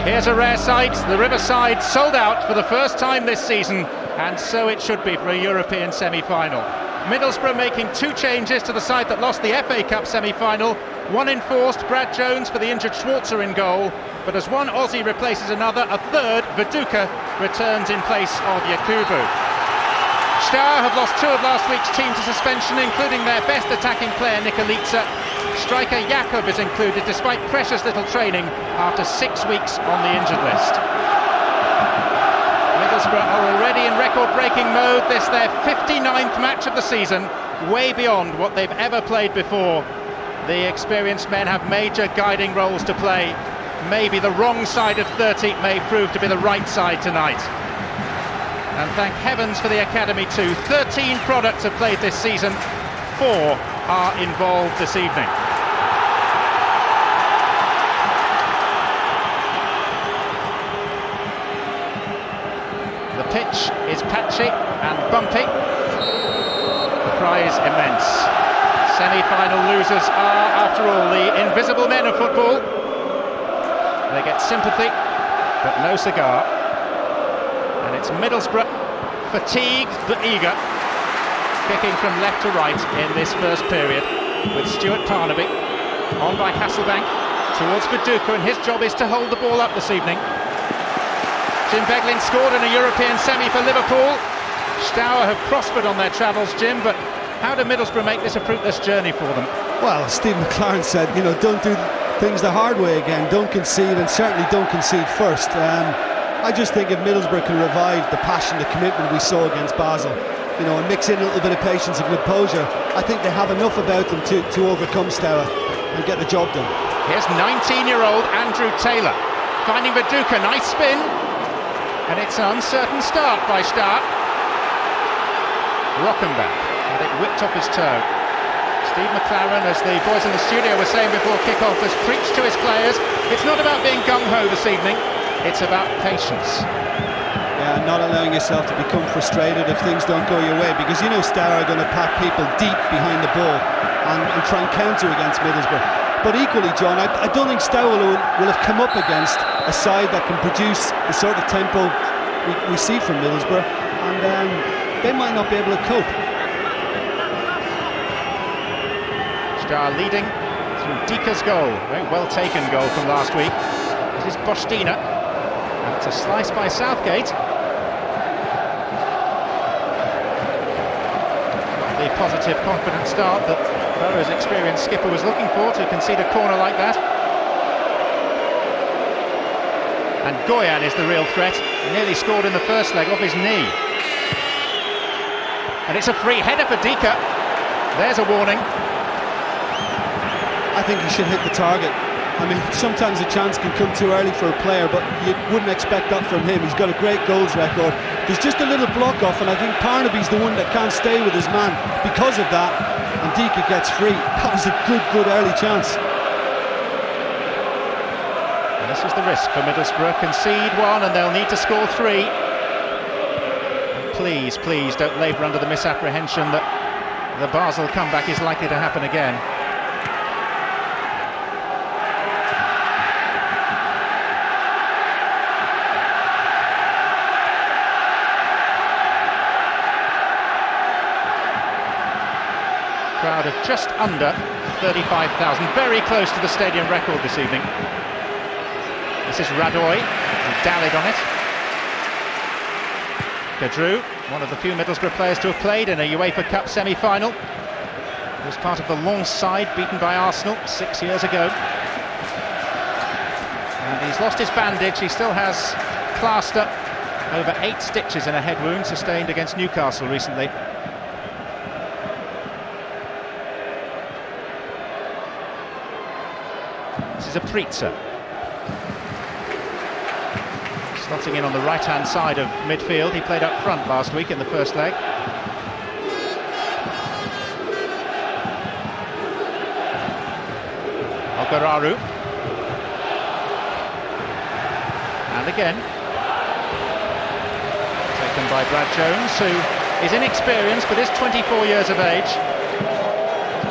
Here's a rare sight, the Riverside sold out for the first time this season, and so it should be for a European semi-final. Middlesbrough making two changes to the side that lost the FA Cup semi-final. One enforced, Brad Jones for the injured Schwarzer in goal, but as one Aussie replaces another, a third, Viduka, returns in place of Yakubu. Steaua have lost two of last week's team to suspension, including their best attacking player, Nikolica. Striker Jakub is included despite precious little training after 6 weeks on the injured list. Middlesbrough are already in record-breaking mode. This their 59th match of the season, way beyond what they've ever played before. The experienced men have major guiding roles to play. Maybe the wrong side of 30 may prove to be the right side tonight. And thank heavens for the academy too. 13 products have played this season, 4 are involved this evening. The pitch is patchy and bumpy. The prize immense. Semi-final losers are, after all, the invisible men of football. They get sympathy, but no cigar. And it's Middlesbrough, fatigued but eager, kicking from left to right in this first period, with Stuart Parnaby on by Hasselbank towards Viduka, and his job is to hold the ball up this evening. Jim Beglin scored in a European semi for Liverpool. Steaua have prospered on their travels, Jim, but how do Middlesbrough make this a fruitless journey for them? Well, Steve McLaren said, you know, don't do things the hard way again, don't concede, and certainly don't concede first. I just think if Middlesbrough can revive the passion, the commitment we saw against Basel, you know, and mix in a little bit of patience and composure, I think they have enough about them to overcome Steaua and get the job done. Here's 19-year-old Andrew Taylor finding Viduka, nice spin, and it's an uncertain start by Steaua. Rockenbach had it whipped off his toe. Steve McLaren, as the boys in the studio were saying before kick-off, has preached to his players. It's not about being gung-ho this evening, it's about patience. Yeah, not allowing yourself to become frustrated if things don't go your way, because you know Steaua are going to pack people deep behind the ball and try and counter against Middlesbrough. But equally, John, I don't think Steaua will have come up against a side that can produce the sort of tempo we see from Middlesbrough, and they might not be able to cope. Steaua leading through Dika's goal, very well taken goal from last week. This is Bostina, and it's a slice by Southgate. The positive, confident start that Boro's experienced skipper was looking for to concede a corner like that. And Goyan is the real threat. He nearly scored in the first leg off his knee. And it's a free header for Dika. There's a warning. I think he should hit the target. I mean, sometimes a chance can come too early for a player, but you wouldn't expect that from him. He's got a great goals record. There's just a little block off, and I think Parnaby's the one that can't stay with his man because of that, and Dika gets free. That was a good early chance. And this is the risk for Middlesbrough. Concede one, and they'll need to score 3. And please don't labour under the misapprehension that the Basel comeback is likely to happen again. Crowd of just under 35,000, very close to the stadium record this evening. This is Radoy, who dallied on it. Kadru, one of the few Middlesbrough players to have played in a UEFA Cup Semi-Final. He was part of the long side beaten by Arsenal 6 years ago. And he's lost his bandage. He still has plaster over 8 stitches in a head wound sustained against Newcastle recently. This is a Pritza. Slotting in on the right-hand side of midfield. He played up front last week in the first leg. Ogararu. And again. Taken by Brad Jones, who is inexperienced but is 24 years of age.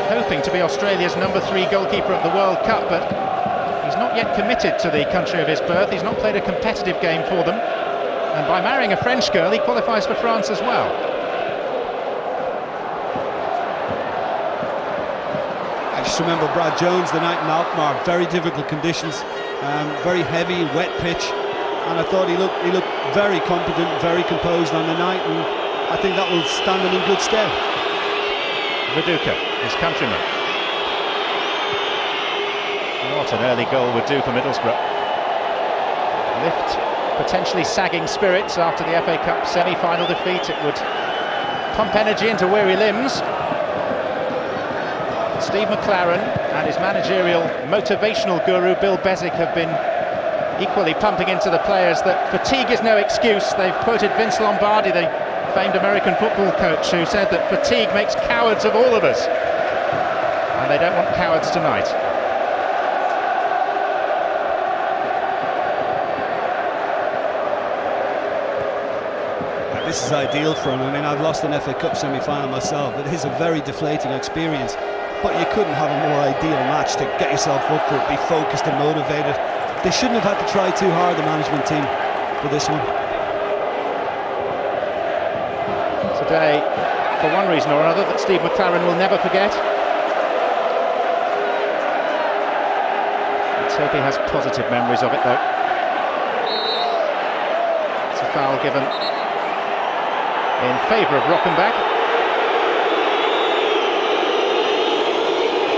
Hoping to be Australia's #3 goalkeeper at the World Cup, but he's not yet committed to the country of his birth. He's not played a competitive game for them. And by marrying a French girl, he qualifies for France as well. I just remember Brad Jones the night in Alkmaar, very difficult conditions, very heavy, wet pitch, and I thought he looked very competent, very composed on the night, and I think that will stand him in good stead. Viduka, his countryman. What an early goal would do for Middlesbrough. Lift potentially sagging spirits after the FA Cup semi-final defeat. It would pump energy into weary limbs. Steve McLaren and his managerial motivational guru Bill Beswick have been equally pumping into the players that fatigue is no excuse. They've quoted Vince Lombardi, the famed American football coach, who said that fatigue makes cowards of all of us, and they don't want cowards tonight. This is ideal for him. I mean, I've lost an FA Cup semi-final myself. It is a very deflating experience, but you couldn't have a more ideal match to get yourself up for it, be focused and motivated. They shouldn't have had to try too hard, the management team, for this one. Today, for one reason or another, that Steve McLaren will never forget. Let's hope he has positive memories of it, though. It's a foul given in favour of Rockenbach.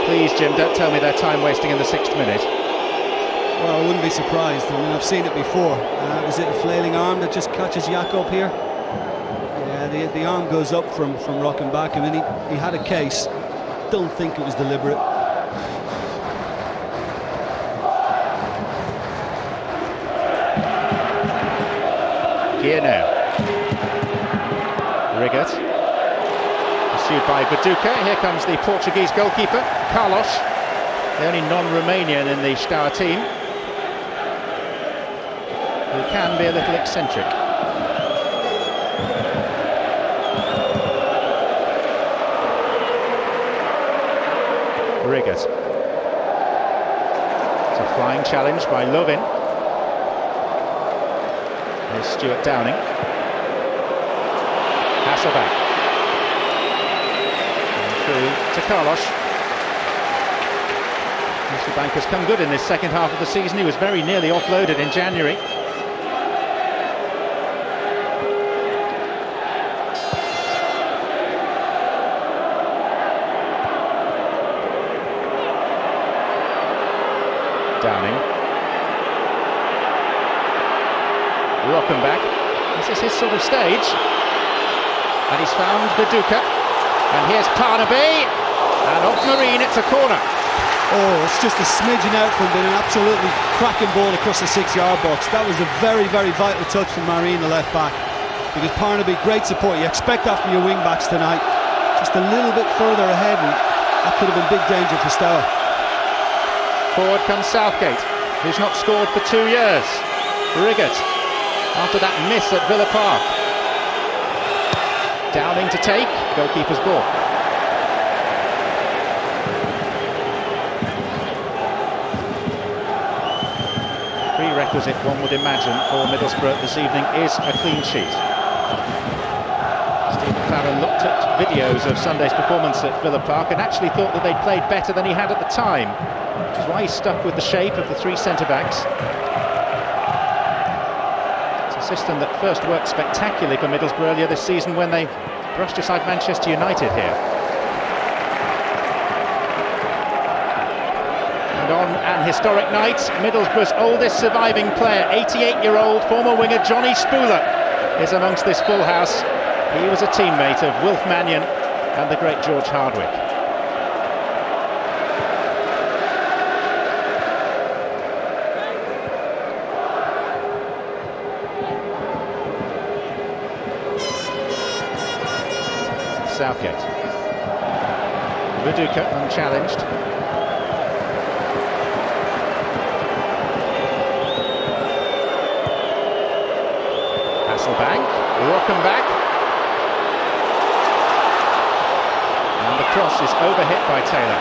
Please, Jim, don't tell me they're time wasting in the 6th minute. Well, I wouldn't be surprised. I mean, I've seen it before. Is it a flailing arm that just catches Jakob here? Yeah, the arm goes up from Rockenbach. I mean, he had a case. Don't think it was deliberate. Here now. Riggott, pursued by Viduka. Here comes the Portuguese goalkeeper, Carlos, the only non-Romanian in the Steaua team, who can be a little eccentric. Riggott. It's a flying challenge by Lovin. Here's Stuart Downing. Hasselback. And through to Carlos. Hasselback has come good in this second half of the season. He was very nearly offloaded in January. Downing. Rockenbach. This is his sort of stage. And he's found Viduka, and here's Parnaby, and off Marine, it's a corner. Oh, it's just a smidgen out from an absolutely cracking ball across the 6-yard box. That was a very, very vital touch from Marine, the left back, because Parnaby, great support. You expect that from your wing backs tonight. Just a little bit further ahead, and that could have been big danger for Steaua. Forward comes Southgate, who's not scored for 2 years. Riggott, after that miss at Villa Park. Downing to take, goalkeeper's ball. Prerequisite, one would imagine, for Middlesbrough this evening is a clean sheet. Steve McLaren looked at videos of Sunday's performance at Villa Park and actually thought that they'd played better than he had at the time, which is why he stuck with the shape of the 3 centre-backs. System that first worked spectacularly for Middlesbrough earlier this season when they brushed aside Manchester United here. And on an historic night, Middlesbrough's oldest surviving player, 88-year-old former winger Johnny Spooler, is amongst this full house. He was a teammate of Wilf Mannion and the great George Hardwick. Southgate. Viduka unchallenged. Hasselback, Rockenbach. And the cross is overhit by Taylor.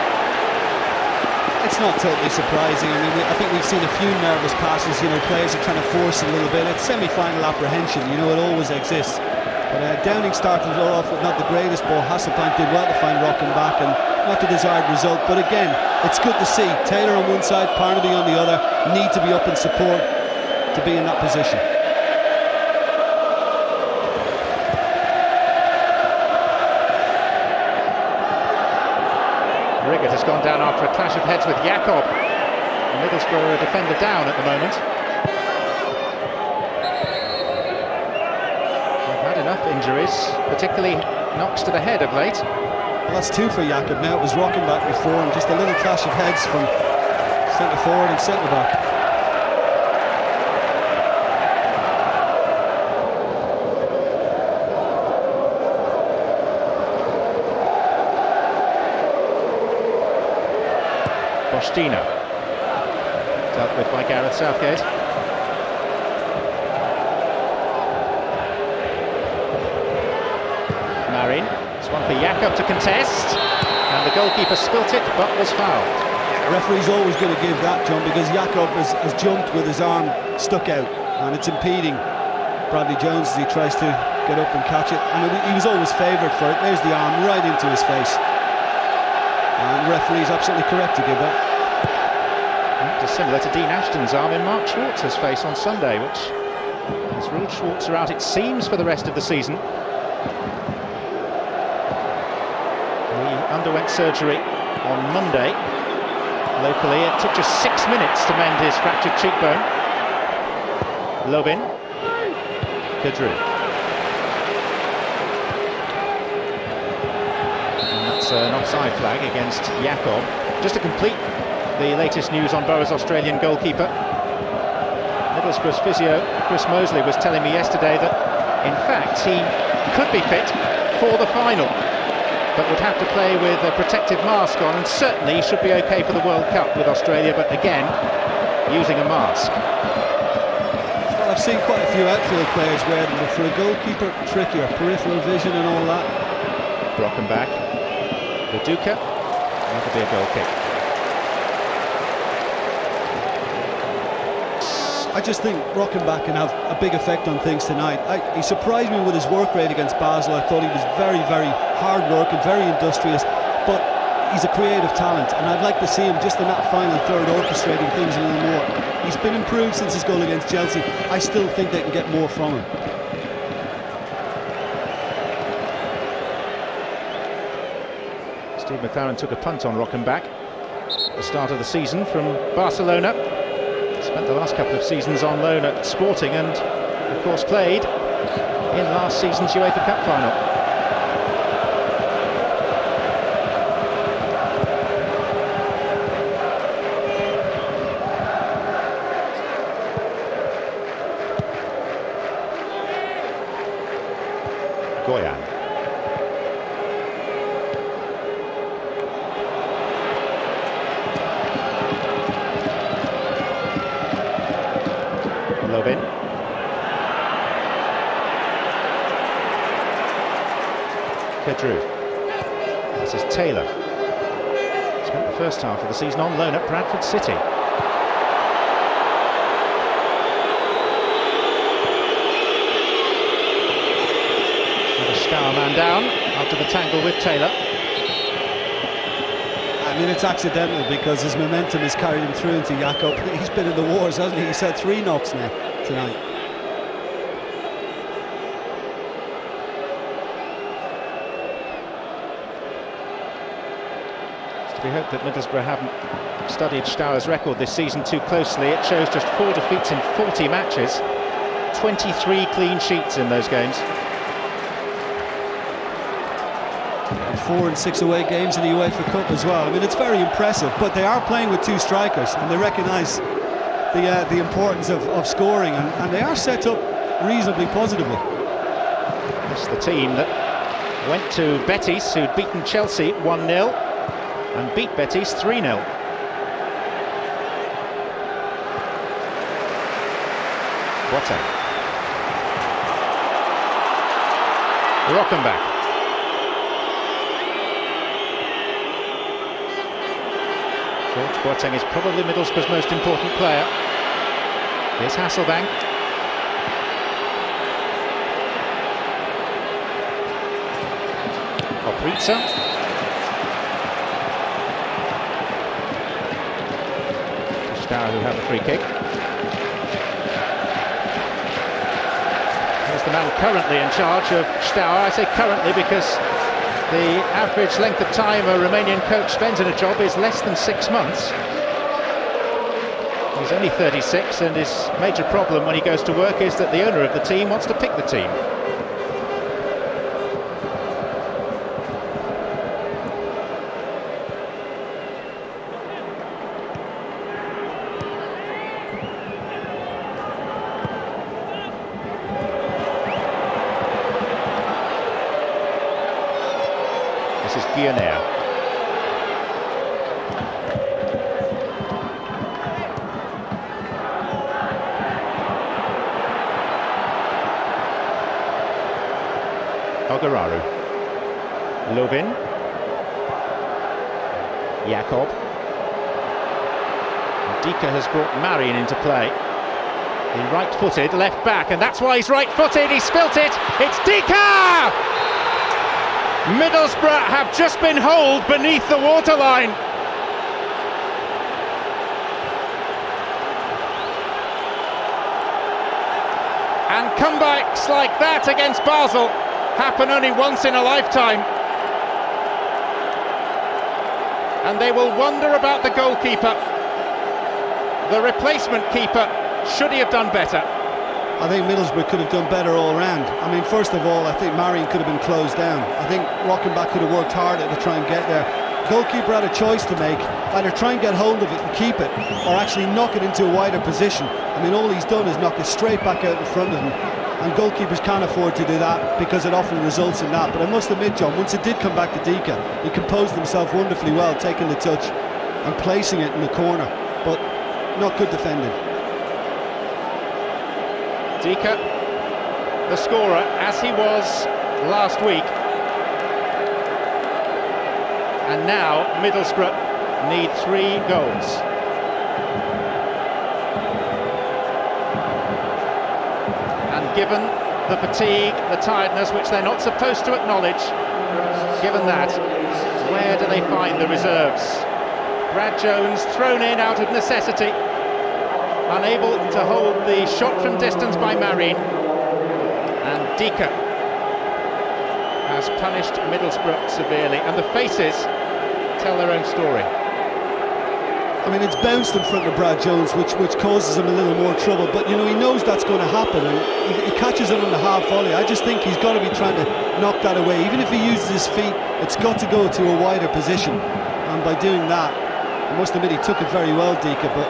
It's not totally surprising. I mean, I think we've seen a few nervous passes. You know, players are trying to force a little bit. It's semi-final apprehension. You know, it always exists. But Downing started off with not the greatest ball. Hasselbank did well to find Rockenbach, and not the desired result. But again, it's good to see Taylor on one side, Parnaby on the other, need to be up in support to be in that position. Riggett has gone down after a clash of heads with Jakob. Middlesbrough are defender down at the moment. They've had enough injuries, particularly knocks to the head of late. Well, that's two for Jakob now. It was Rockenbach before, and just a little clash of heads from centre forward and centre back. Bostina, dealt with by Gareth Southgate. Marin, it's one for Jakob to contest, and the goalkeeper spilt it but was fouled. Yeah, the referee's always going to give that, John, because Jakob has jumped with his arm stuck out, and it's impeding Bradley Jones as he tries to get up and catch it. I mean, he was always favoured for it. There's the arm right into his face. And the referee's absolutely correct to give that. Just similar to Dean Ashton's arm in Mark Schwartz's face on Sunday, which has ruled Schwarzer out, it seems, for the rest of the season. He underwent surgery on Monday. Locally, it took just 6 minutes to mend his fractured cheekbone. Lovin. Kadru. An offside flag against Jakob. Just to complete the latest news on Boro's Australian goalkeeper, Middlesbrough's physio Chris Mosley was telling me yesterday that in fact he could be fit for the final, but would have to play with a protective mask on, and certainly should be okay for the World Cup with Australia, but again using a mask. Well, I've seen quite a few outfield players wear them, but for a goalkeeper, trickier, peripheral vision and all that. Rockenbach. Viduka, that'll be a goal kick. I just think Rockenbach can have a big effect on things tonight. He surprised me with his work rate against Basel. I thought he was very, very hard working, very industrious, but he's a creative talent, and I'd like to see him just in that final third orchestrating things a little more. He's been improved since his goal against Chelsea. I still think they can get more from him. Steve McLaren took a punt on Rockenbach at the start of the season from Barcelona. Spent the last couple of seasons on loan at Sporting, and of course played in last season's UEFA Cup Final. Goyan. Lovin. Kadru. This is Taylor. Spent the first half of the season on loan at Bradford City. Another Steaua man down after the tangle with Taylor. I mean, it's accidental because his momentum has carried him through into Jakob. He's been in the wars, hasn't he? He's had 3 knocks now tonight. It's to be hoped that Middlesbrough haven't studied Staua's record this season too closely. It shows just 4 defeats in 40 matches, 23 clean sheets in those games. 4 and 6 away games in the UEFA Cup as well. I mean, it's very impressive, but they are playing with 2 strikers, and they recognise the importance of scoring, and they are set up reasonably positively. This is the team that went to Betis, who'd beaten Chelsea 1-0 and beat Betis 3-0. Boateng. Rockenbach. George Boateng is probably Middlesbrough's most important player. Here's Hasselbank. Oprica. Steaua who have a free kick. Here's the man currently in charge of Steaua. I say currently because the average length of time a Romanian coach spends in a job is less than 6 months. He's only 36, and his major problem when he goes to work is that the owner of the team wants to pick the team. This is Guionea. Ogararu. Lovin. Jakob. Dika has brought Marion into play. The right-footed left back, and that's why he's right-footed. He spilt it. It's Dika! Middlesbrough have just been holed beneath the waterline. And comebacks like that against Basel happen only once in a lifetime. And they will wonder about the goalkeeper. The replacement keeper, should he have done better? I think Middlesbrough could have done better all round. I mean, first of all, I think Marion could have been closed down. I think Rockenbach could have worked harder to try and get there. Goalkeeper had a choice to make: either try and get hold of it and keep it, or actually knock it into a wider position. I mean, all he's done is knock it straight back out in front of him, and goalkeepers can't afford to do that because it often results in that. But I must admit, John, once it did come back to Dika, he composed himself wonderfully well, taking the touch and placing it in the corner, but not good defending. Dika, the scorer, as he was last week. And now Middlesbrough need 3 goals. And given the fatigue, the tiredness, which they're not supposed to acknowledge, given that, where do they find the reserves? Brad Jones thrown in out of necessity, unable to hold the shot from distance by Marine, and Dika has punished Middlesbrough severely, and the faces tell their own story. I mean, it's bounced in front of Brad Jones, which causes him a little more trouble, but you know, he knows that's going to happen, and he catches it on the half volley. I just think he's got to be trying to knock that away. Even if he uses his feet, it's got to go to a wider position, and by doing that, I must admit he took it very well, Dika, but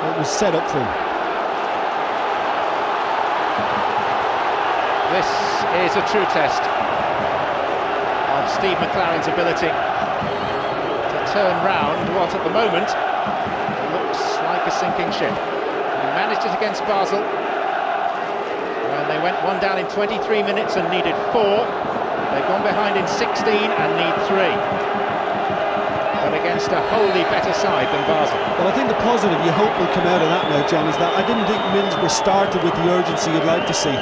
it was set up for him. This is a true test of Steve McLaren's ability to turn round what at the moment looks like a sinking ship. He managed it against Basel, and they went 1 down in 23 minutes and needed 4. They've gone behind in 16 and need 3. But against a wholly better side than Basel. Well, I think the positive you hope will come out of that now, John, is that I didn't think Middlesbrough started with the urgency you'd like to see.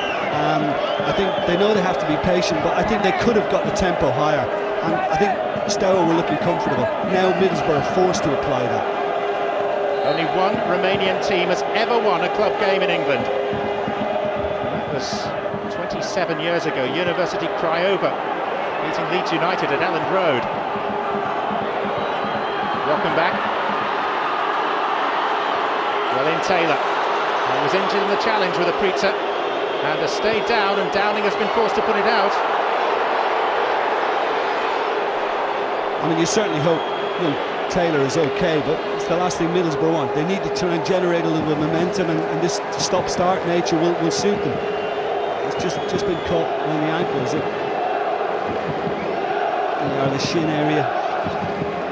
I think they know they have to be patient, but I think they could have got the tempo higher. And I think Steaua were looking comfortable. Now Middlesbrough are forced to apply that. Only one Romanian team has ever won a club game in England. That was 27 years ago. University Craiova beating Leeds United at Elland Road. Rockenbach. Well in Taylor. He was injured in the challenge with Oprica and has stayed down, and Downing has been forced to put it out. I mean, you certainly hope Taylor is okay, but it's the last thing Middlesbrough want. They need to try and generate a little bit of momentum, and this stop-start nature will suit them. It's just been caught on the ankle, is it? There, the shin area.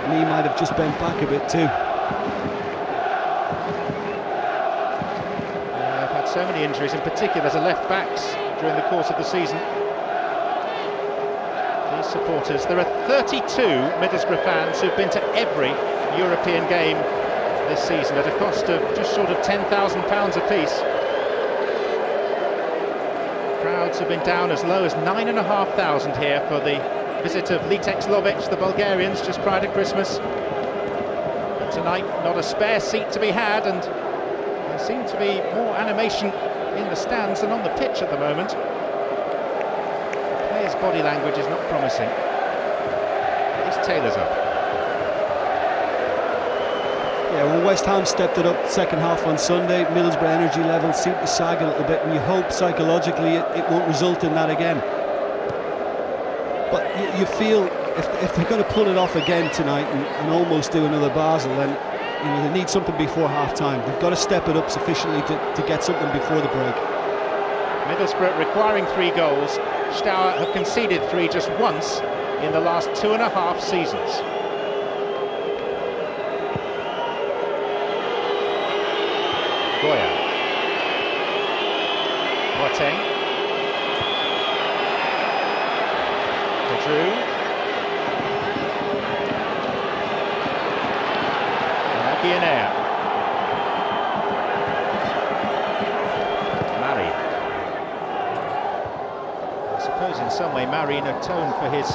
Knee might have just bent back a bit too. They've had so many injuries, in particular to left backs during the course of the season. these supporters. There are 32 Middlesbrough fans who've been to every European game this season at a cost of just short of £10,000 apiece. Crowds have been down as low as 9,500 here for the visit of Litex Lovic, the Bulgarians, just prior to Christmas. But tonight, not a spare seat to be had, and there seems to be more animation in the stands than on the pitch at the moment. The players' body language is not promising. At least Taylor's up. Yeah, when West Ham stepped it up second half on Sunday, Middlesbrough energy levels seem to sag a little bit, and you hope psychologically it won't result in that again. But you feel if they're going to pull it off again tonight and almost do another Basel, then they need something before half-time. They've got to step it up sufficiently to get something before the break. Middlesbrough requiring 3 goals. Steaua have conceded 3 just once in the last 2.5 seasons. Goya. Boateng. Drew. Guinea. Mari. I suppose in some way Marine atoned for his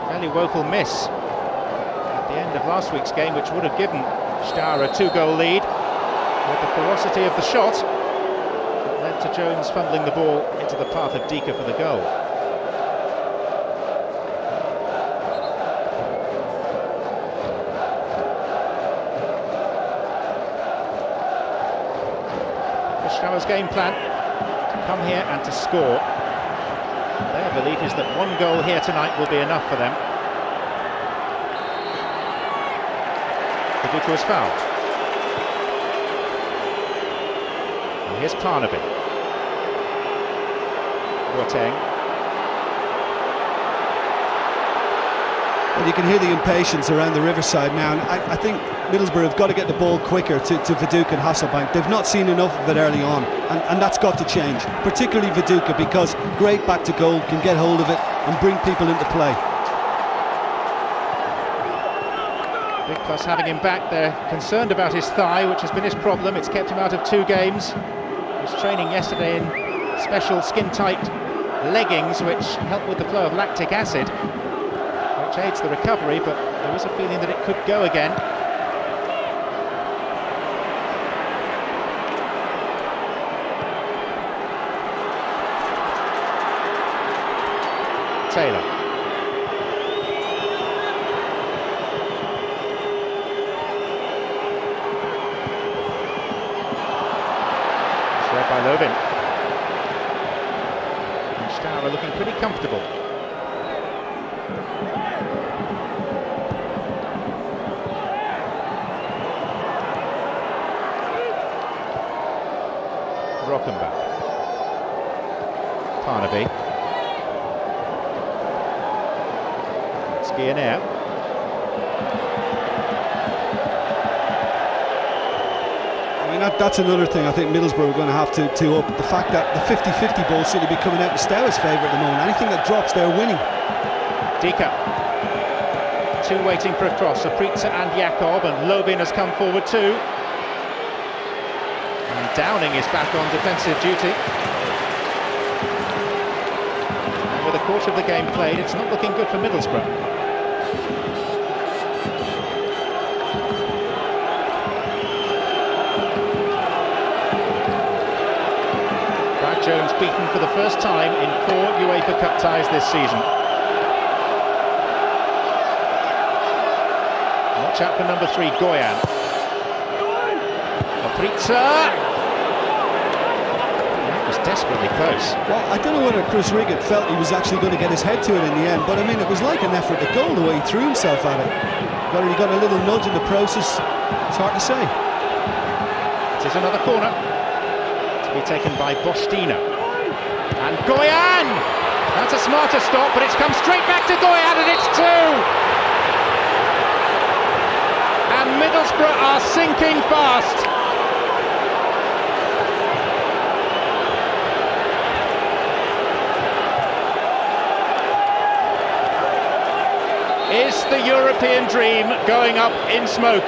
fairly woeful miss at the end of last week's game, which would have given Steaua a 2-goal lead. With the ferocity of the shot, it led to Jones fumbling the ball into the path of Dika for the goal. Steaua's game plan, to come here and to score. Their belief is that 1 goal here tonight will be enough for them. Viduka was fouled. And here's Parnaby. Boateng. Well, you can hear the impatience around the Riverside now, and I think Middlesbrough have got to get the ball quicker to Viduka and Hasselbank. They've not seen enough of it early on, and that's got to change, particularly Viduka, because great back to goal, can get hold of it and bring people into play. Big plus having him back. They're concerned about his thigh, which has been his problem. It's kept him out of 2 games. He was training yesterday in special skin-tight leggings, which help with the flow of lactic acid, which aids the recovery, but there is a feeling that it could go again. Taylor. It's read by Lovin. And Steaua looking pretty comfortable. Rockenbach. Parnaby. Guinea. I mean, that's another thing I think Middlesbrough are going to have to up. The fact that the 50-50 ball seem to be coming out in Staua's favour at the moment. Anything that drops, they're winning. Dika. 2 waiting for a cross. Apritza and Jakob, and Lovin has come forward too. And Downing is back on defensive duty. And with a quarter of the game played, it's not looking good for Middlesbrough. Jones beaten for the first time in 4 UEFA Cup ties this season. Watch out for number 3, Goyan. Apritza! That was desperately close. Well, I don't know whether Chris Riggett felt he was actually going to get his head to it in the end, but I mean, it was like an effort to goal the way he threw himself at it. Whether he got a little nudge in the process, it's hard to say. It is another corner. Be taken by Bostina. And Goyan! That's a smarter stop, but it's come straight back to Goyan, and it's 2! And Middlesbrough are sinking fast. Is the European dream going up in smoke?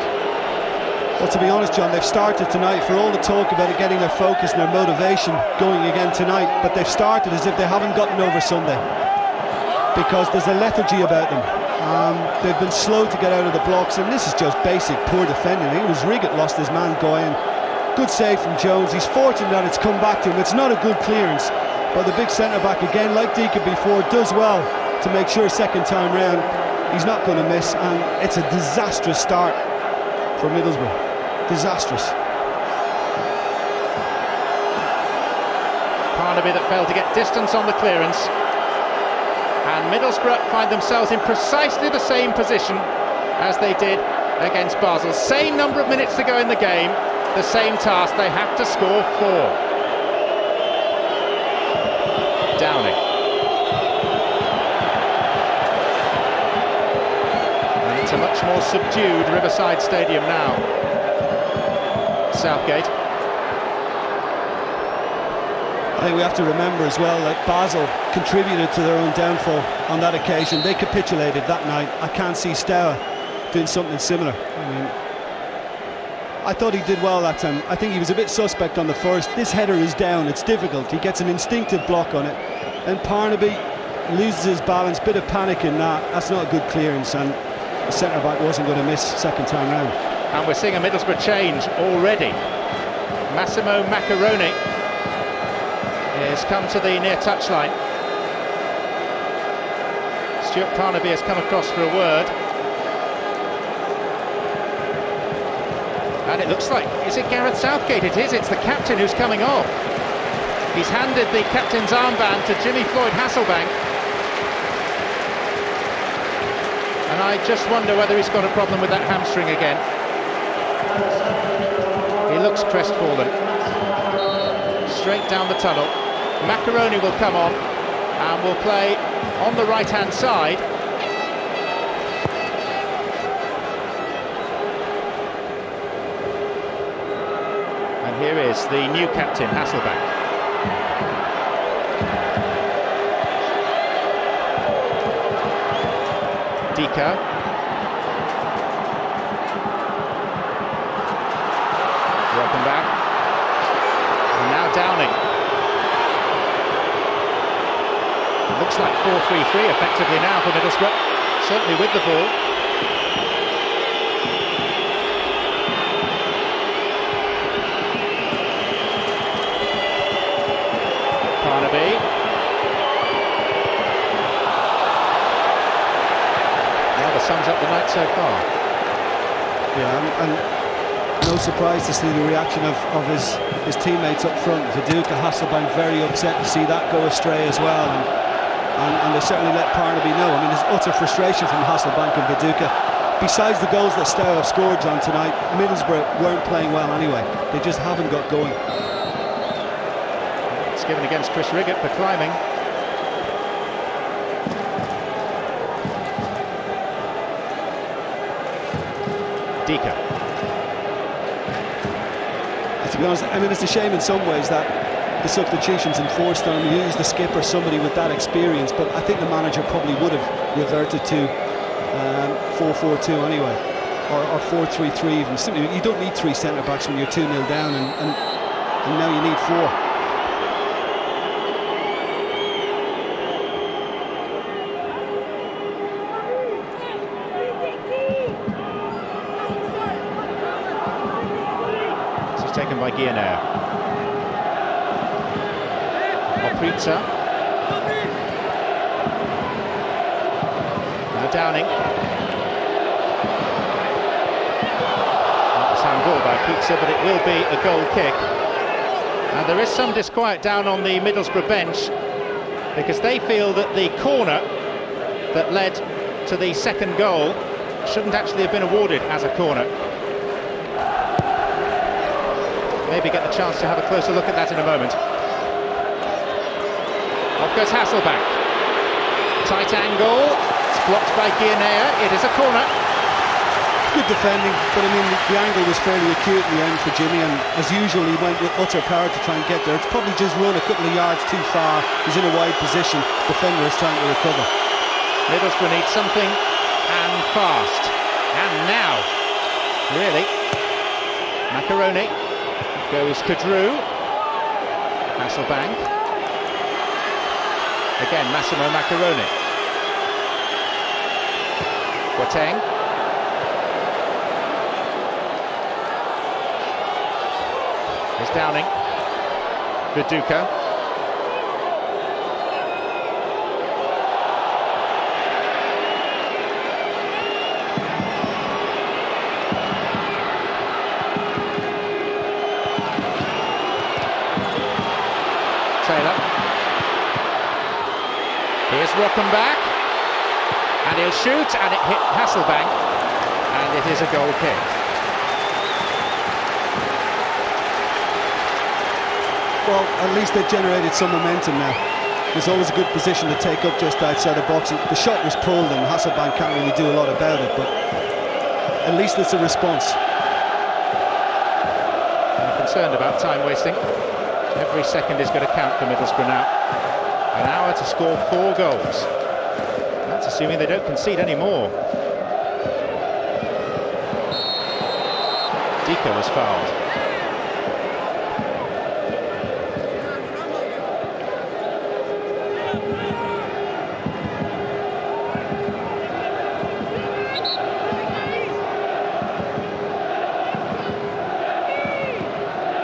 Well, to be honest, John, they've started tonight, for all the talk about it, getting their focus and their motivation going again tonight, but they've started as if they haven't gotten over Sunday, because there's a lethargy about them. They've been slow to get out of the blocks, and this is just basic poor defending. I think it was Riggett lost his man going. Good save from Jones. He's fortunate that it's come back to him. It's not a good clearance, but the big centre-back, again, like Dika before, does well to make sure second time round he's not going to miss, and it's a disastrous start for Middlesbrough. Disastrous. Barnaby that failed to get distance on the clearance, and Middlesbrough find themselves in precisely the same position as they did against Basel. Same number of minutes to go in the game, the same task, they have to score 4. Downing. And it's a much more subdued Riverside Stadium now. Southgate. I think we have to remember as well that Basel contributed to their own downfall on that occasion. They capitulated that night. I can't see Steaua doing something similar. I thought he did well that time. I think he was a bit suspect on the first. This header is down, it's difficult. He gets an instinctive block on it. And Barnaby loses his balance, bit of panic in that. That's not a good clearance, and the centre-back wasn't going to miss second time round. And we're seeing a Middlesbrough change already. Massimo Macaroni has come to the near touchline. Stuart Barnaby has come across for a word. And it looks like, is it Gareth Southgate? It is, it's the captain who's coming off. He's handed the captain's armband to Jimmy Floyd Hasselbank. And I just wonder whether he's got a problem with that hamstring again. He looks crestfallen. Straight down the tunnel. Macaroni will come on and will play on the right-hand side. And here is the new captain, Hasselbank. Dika. Welcome back. And now Downing. It looks like 4-3-3 effectively now for Middlesbrough, certainly with the ball. Barnaby. Now that sums up the night so far. Yeah, and no surprise to see the reaction of his teammates up front. Viduka, Hasselbank very upset to see that go astray as well, and they certainly let Barnaby know. I mean, there's utter frustration from Hasselbank and Viduka. Besides the goals that Steaua have scored, John, tonight, Middlesbrough weren't playing well anyway. They just haven't got going. It's given against Chris Riggett for climbing. Dika. To be honest, I mean, it's a shame in some ways that the substitutions enforced on him. Use the skipper, somebody with that experience, but I think the manager probably would have reverted to 4-4-2 anyway, or 4-3-3 even. Simply, you don't need 3 centre-backs when you're 2-0 down, and now you need 4. Taken by Guianair. Oprita. Now Downing. Not a sound ball by Pizza, but it will be a goal kick. And there is some disquiet down on the Middlesbrough bench, because they feel that the corner that led to the second goal shouldn't actually have been awarded as a corner. Maybe get the chance to have a closer look at that in a moment. Off goes Hasselbank. Tight angle. It's blocked by Guianair. It is a corner. Good defending, but I mean, the angle was fairly acute in the end for Jimmy, and as usual, he went with utter power to try and get there. It's probably just run a couple of yards too far. He's in a wide position. Defender is trying to recover. Middlesbrough need something, and fast. And now, really, Macaroni goes Kadru. Hasselbank. Again, Massimo Macaroni. Boateng. Here's Downing. Viduka. Taylor. Here's Rockenbach, and he'll shoot, and it hit Hasselbank, and it is a goal kick. Well, at least they've generated some momentum now. There's always a good position to take up just outside the box. The shot was pulled, and Hasselbank can't really do a lot about it, but at least it's a response. I'm concerned about time wasting. Every second is going to count for Middlesbrough now. An hour to score 4 goals. That's assuming they don't concede any more. Dika was fouled.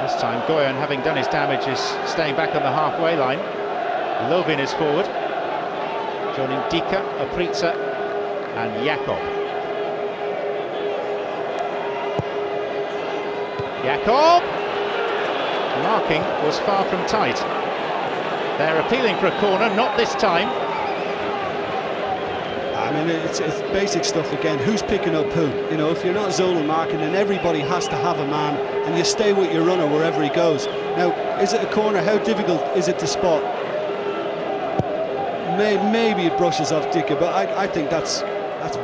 This time Goyen, having done his damage, is staying back on the halfway line. Lovin is forward, joining Dika, Aprica and Jakob. Jakob! Marking was far from tight. They're appealing for a corner, not this time. I mean, it's basic stuff again. Who's picking up who? You know, if you're not zonal marking, then everybody has to have a man, and you stay with your runner wherever he goes. Now, is it a corner? How difficult is it to spot? Maybe it brushes off Dika, but I think that's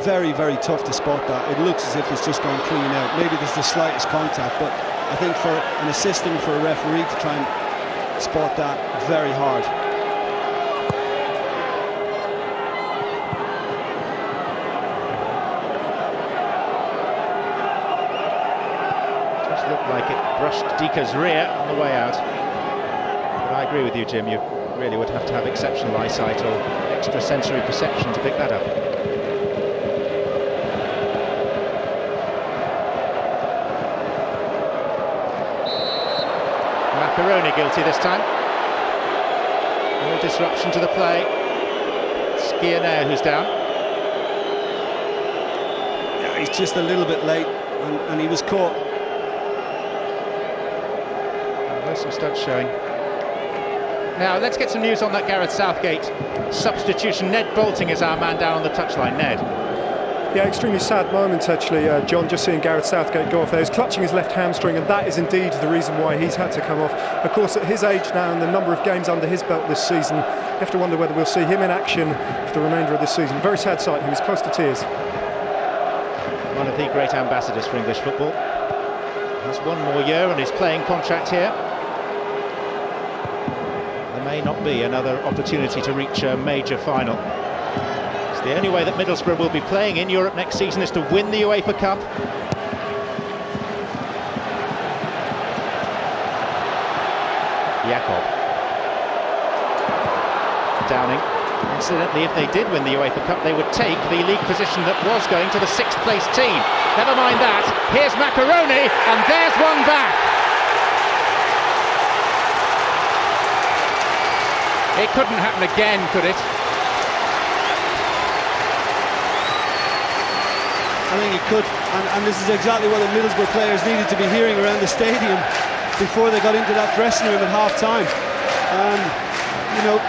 very, very tough to spot that. It looks as if it's just gone clean out. Maybe there's the slightest contact, but I think for an assistant, for a referee to try and spot that, very hard. Just looked like it brushed Dika's rear on the way out. But I agree with you, Jim. You really would have to have exceptional eyesight or extrasensory perception to pick that up. Macaroni guilty this time. No disruption to the play. Skianair who's down. Yeah, he's just a little bit late, and he was caught. There's some studs showing. Now, let's get some news on that Gareth Southgate substitution. Ned Bolting is our man down on the touchline. Ned. Yeah, extremely sad moment actually, John, just seeing Gareth Southgate go off there. He's clutching his left hamstring, and that is indeed the reason why he's had to come off. Of course, at his age now and the number of games under his belt this season, you have to wonder whether we'll see him in action for the remainder of this season. Very sad sight. He was close to tears. One of the great ambassadors for English football. He's 1 more year on his playing contract here. May not be another opportunity to reach a major final. It's the only way that Middlesbrough will be playing in Europe next season is to win the UEFA Cup. Jakob. Downing. Incidentally, if they did win the UEFA Cup, they would take the league position that was going to the 6th place team. Never mind that. Here's Macaroni, and there's one back. It couldn't happen again, could it? I think it could, and this is exactly what the Middlesbrough players needed to be hearing around the stadium before they got into that dressing room at half-time. You know,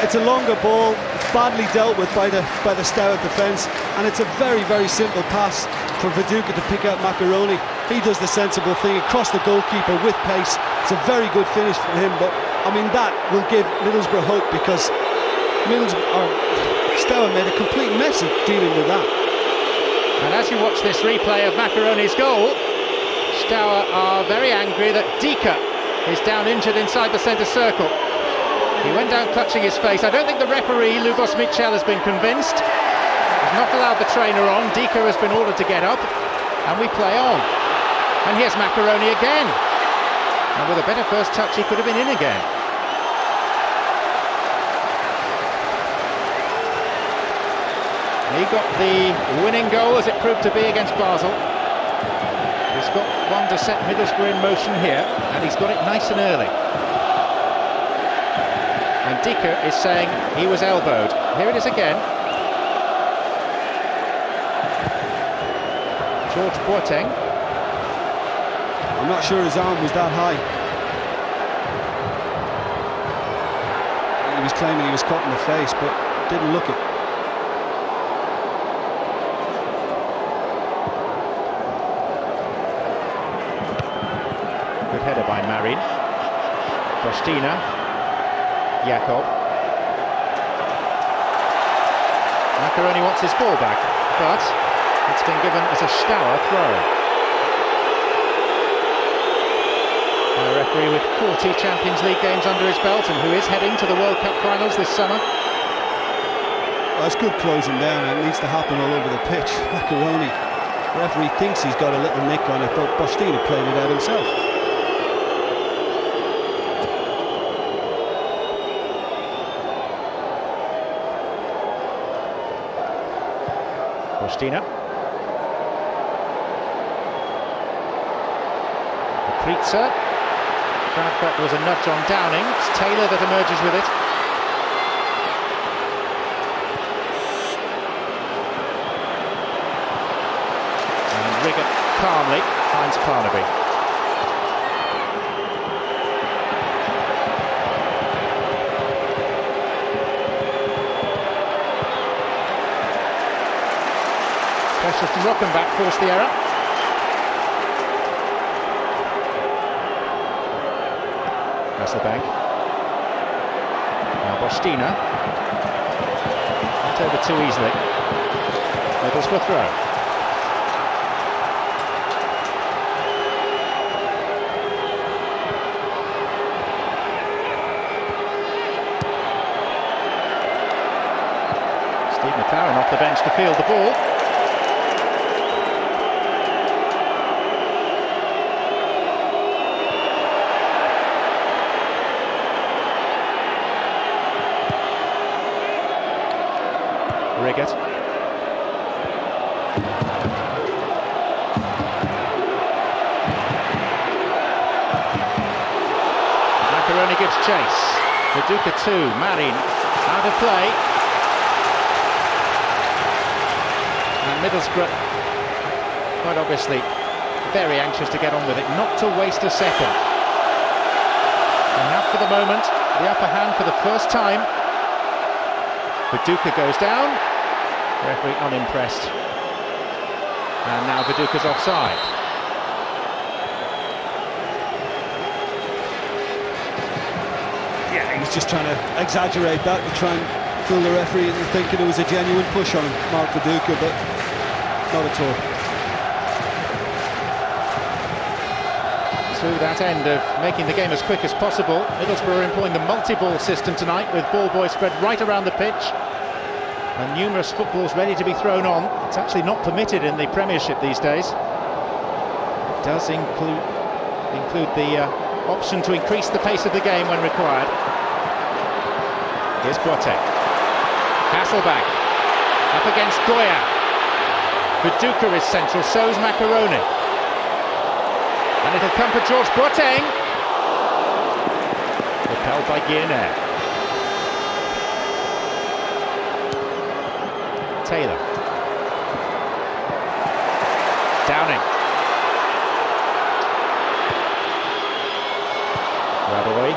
it's a longer ball, it's badly dealt with by the Steaua defence, and it's a very, very simple pass for Viduka to pick out Macaroni. He does the sensible thing across the goalkeeper with pace. It's a very good finish for him, but I mean, that will give Middlesbrough hope, because Steaua made a complete mess of dealing with that. And as you watch this replay of Macaroni's goal, Steaua are very angry that Dika is down injured inside the centre circle. He went down clutching his face. I don't think the referee, Lugos Mitchell, has been convinced. There's not allowed the trainer on. Dika has been ordered to get up, and we play on. And here's Macaroni again. And with a better first touch, he could have been in again. He got the winning goal, as it proved to be, against Basel. He's got one to set Middlesbrough in motion here, and he's got it nice and early. And Dika is saying he was elbowed. Here it is again. George Boateng. I'm not sure his arm was that high. He was claiming he was caught in the face, but didn't look it. Good header by Marin. Bostina. Jakob. Macaroni wants his ball back, but it's been given as a Steaua throw. A referee with 40 Champions League games under his belt, and who is heading to the World Cup finals this summer. Well, it's good closing down, and it needs to happen all over the pitch. Macaroni, the referee thinks he's got a little nick on it, but Bostina played it out himself. Bostina. Kritzer. Crowd felt there was a nudge on Downing. It's Taylor that emerges with it. And Riggott calmly finds Parnaby. Pressure from Rockenbach forced the error. Hasselbank. Now Bostina. Not over too easily. Middlesbrough throw. Steve McLaren off the bench to field the ball. Riggott. Macaroni gives chase. Viduka 2, Marin out of play. And Middlesbrough, quite obviously, very anxious to get on with it, not to waste a second. They have for the moment the upper hand for the first time. Viduka goes down. Referee unimpressed. And now Viduka's offside. Yeah, he was just trying to exaggerate that to try and fool the referee into thinking it was a genuine push on Mark Viduka, but not at all. To that end of making the game as quick as possible, Middlesbrough are employing the multi-ball system tonight, with ball boys spread right around the pitch and numerous footballs ready to be thrown on. It's actually not permitted in the Premiership these days. It does include the option to increase the pace of the game when required. Here's Boateng. Hasselbank up against Goya. Viduka is central, so's Macaroni. And it'll come for George Boateng. Repelled by Guilherme. Taylor. Downing. Raboy.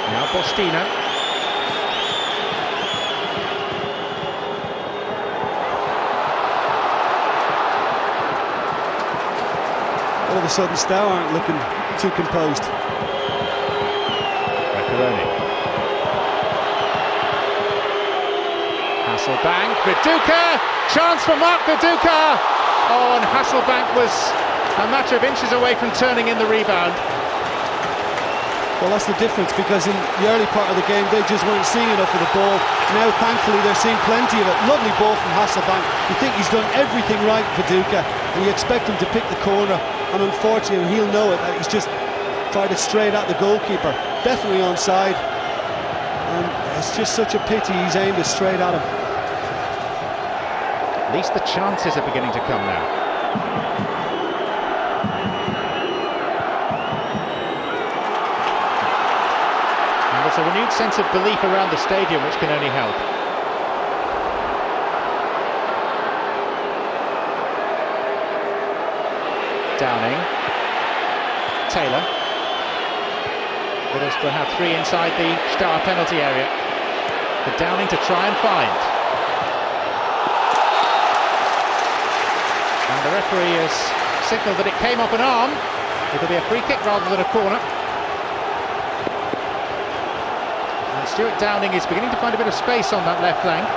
Now Bostina. All of a sudden, Steaua aren't looking too composed. Macaroni. Hasselbank, Viduka, chance for Mark Viduka. Oh, and Hasselbank was a matter of inches away from turning in the rebound. Well, that's the difference, because in the early part of the game they just weren't seeing enough of the ball. Now thankfully they're seeing plenty of it. Lovely ball from Hasselbank. You think he's done everything right for Viduka, and you expect him to pick the corner, and unfortunately he'll know it, that he's just fired it straight at the goalkeeper. Definitely onside, and it's just such a pity he's aimed it straight at him. At least the chances are beginning to come now. There's a renewed sense of belief around the stadium, which can only help. Downing. Taylor. Middlesbrough have 3 inside the Steaua penalty area. For Downing to try and find. And the referee has signalled that it came off an arm. It'll be a free kick rather than a corner. Stuart Downing is beginning to find a bit of space on that left flank.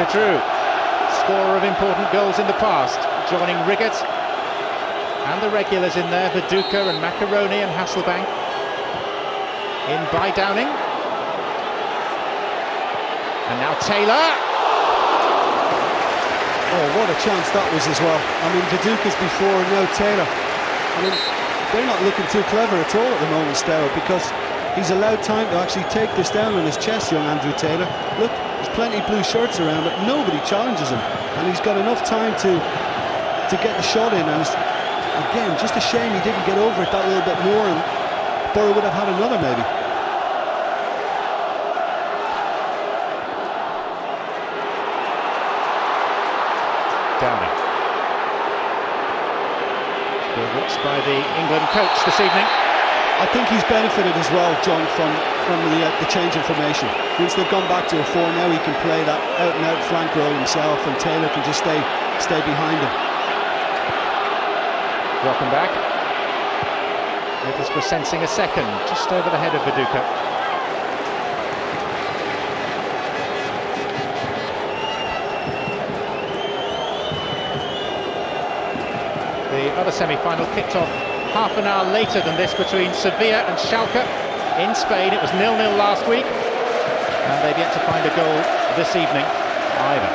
Kadru, scorer of important goals in the past, joining Riggett and the regulars in there, Viduka and Macaroni and Hasselbank. In by Downing. And now Taylor. Oh, what a chance that was as well. I mean, Viduka's before and now Taylor. I mean, they're not looking too clever at all at the moment, Steaua, because he's allowed time to actually take this down on his chest, young Andrew Taylor. Look, there's plenty of blue shirts around, but nobody challenges him, and he's got enough time to get the shot in. And it's, again, just a shame he didn't get over it that little bit more, and Boro would have had another maybe. Downing. Being watched by the England coach this evening. I think he's benefited as well, John, from the change in formation. Once they've gone back to a 4, now he can play that out-and-out flank role himself, and Taylor can just stay behind him. Welcome back. Middlesbrough sensing a second, just over the head of Viduka. The other semi-final kicked off half an hour later than this between Sevilla and Schalke in Spain. It was 0-0 last week, and they've yet to find a goal this evening either.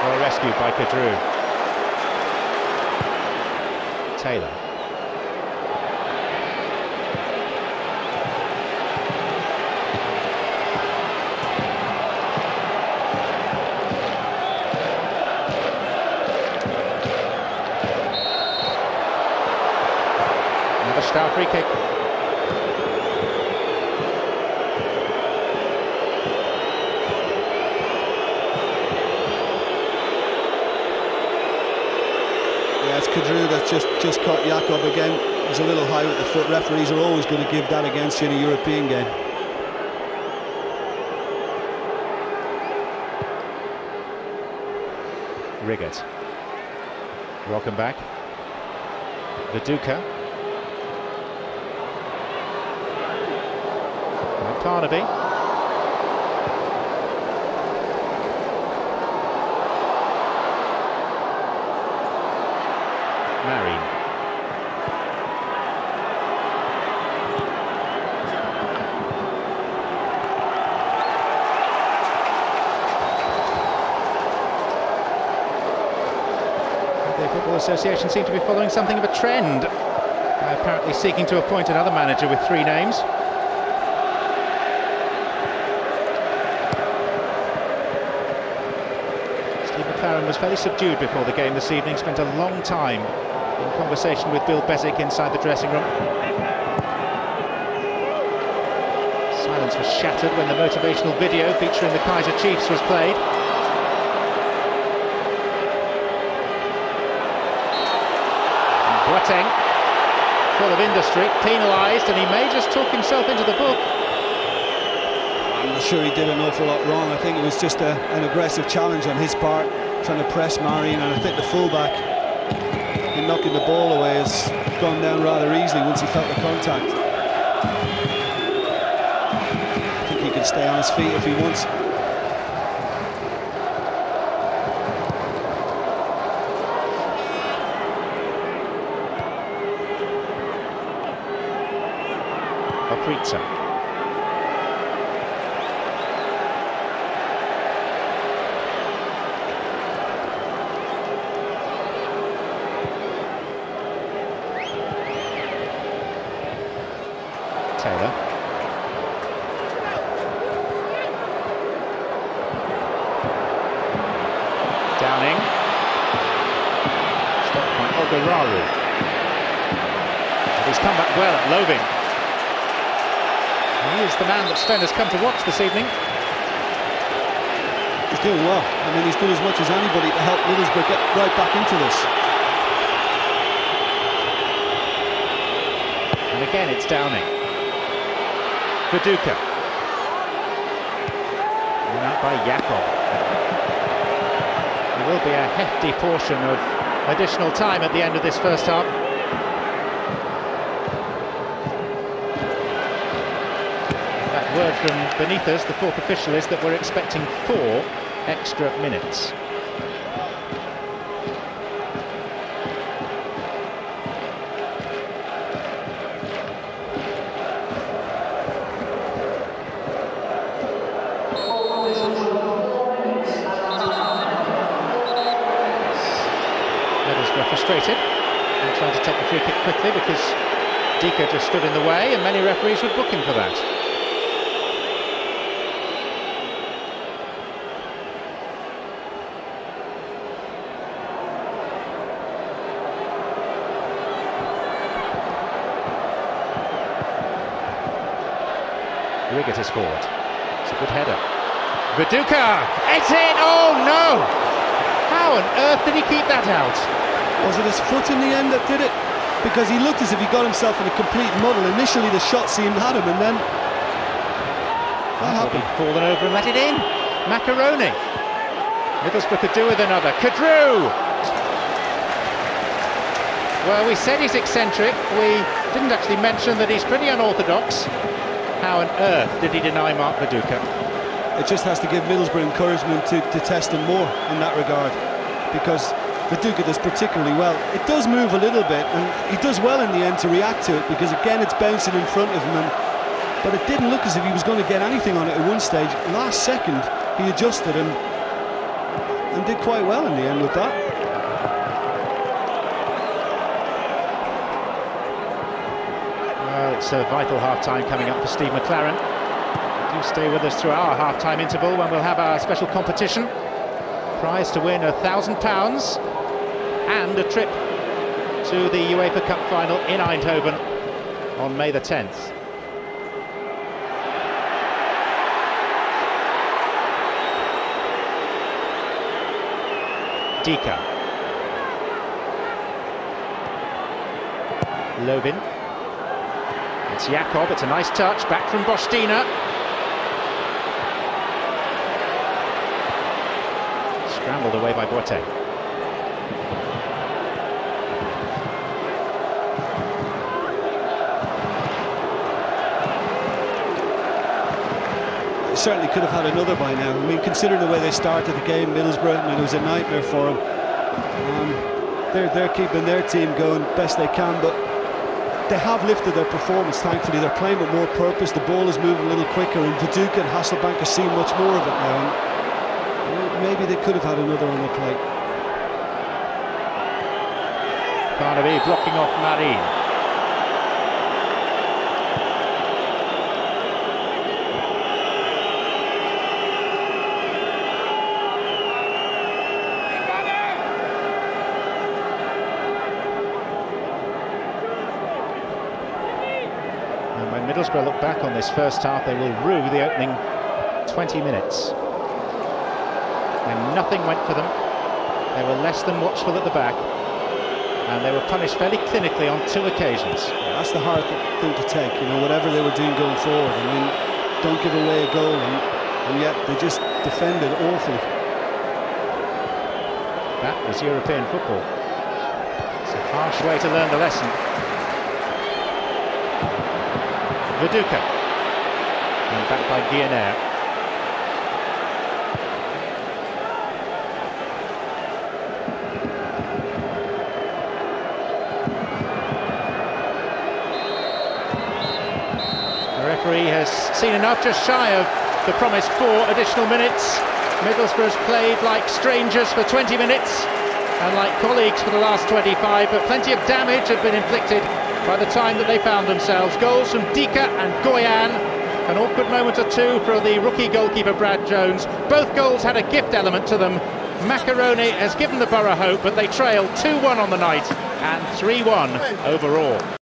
Well rescued by Kadru. Taylor. Steaua free kick. Yeah, it's Kadru that's just caught Jakob again. He's a little high with the foot. Referees are always going to give that against you in a European game. Riggett. Welcome back. Viduka. Carnaby. Marine. The Football Association seem to be following something of a trend by apparently seeking to appoint another manager with 3 names. McLaren was fairly subdued before the game this evening, spent a long time in conversation with Bill Bezic inside the dressing room. Silence was shattered when the motivational video featuring the Kaiser Chiefs was played. And Boateng, full of industry, penalised, and he may just talk himself into the book. I'm not sure he did an awful lot wrong. I think it was just an aggressive challenge on his part, trying to press Marine, and I think the fullback in knocking the ball away has gone down rather easily once he felt the contact. I think he can stay on his feet if he wants. Kritza. Taylor. Downing. Stopped by Ogoraru. He's come back well at Loving. He is the man that Sten has come to watch this evening. He's doing well. I mean, he's done as much as anybody to help Middlesbrough get right back into this. And again, it's Downing. Viduka. And out by Jakob. There will be a hefty portion of additional time at the end of this first half. That word from beneath us, the fourth official, is that we're expecting 4 extra minutes. Frustrated and trying to take the free kick quickly because Dika just stood in the way, and many referees would book him for that. Riggett is forward. It's a good header. Viduka! It's in! Oh no! How on earth did he keep that out? Was it his foot in the end that did it? Because he looked as if he got himself in a complete muddle. Initially the shot seemed had him, and then what happened? He'd fallen over and let it in. Macaroni. Middlesbrough could do with another. Kadru! Well, we said he's eccentric. We didn't actually mention that he's pretty unorthodox. How on earth did he deny Mark Viduka? It just has to give Middlesbrough encouragement to test him more in that regard, because Viduka does particularly well. It does move a little bit, and he does well in the end to react to it, because again it's bouncing in front of him, but it didn't look as if he was going to get anything on it at one stage. Last second he adjusted and did quite well in the end with that. Well, it's a vital half-time coming up for Steve McLaren. Do stay with us through our half-time interval when we'll have our special competition. Prize to win £1,000 and a trip to the UEFA Cup Final in Eindhoven on May the 10th. Dika. Lovin. It's Jakob, it's a nice touch, back from Bostina. Scrambled away by Boateng. Certainly could have had another by now. I mean, considering the way they started the game, Middlesbrough, I mean, it was a nightmare for them. They're keeping their team going best they can, but they have lifted their performance, thankfully. They're playing with more purpose, the ball is moving a little quicker, and Viduka and Hasselbank are seeing much more of it now. Maybe they could have had another on their plate. Barnaby blocking off Marin. And when Middlesbrough look back on this first half, they will rue the opening 20 minutes. And nothing went for them. They were less than watchful at the back, and they were punished fairly clinically on 2 occasions. Yeah, that's the hard thing to take, you know, whatever they were doing going forward. I mean, don't give away a goal, and yet they just defended awfully. That was European football. It's a harsh way to learn the lesson. Viduka. And back by Guillaume. referee has seen enough, just shy of the promised 4 additional minutes. Middlesbrough's played like strangers for 20 minutes and like colleagues for the last 25, but plenty of damage had been inflicted by the time that they found themselves. Goals from Dika and Goyan, an awkward moment or two for the rookie goalkeeper Brad Jones. Both goals had a gift element to them. Macaroni has given the Boro hope, but they trail 2-1 on the night and 3-1 overall.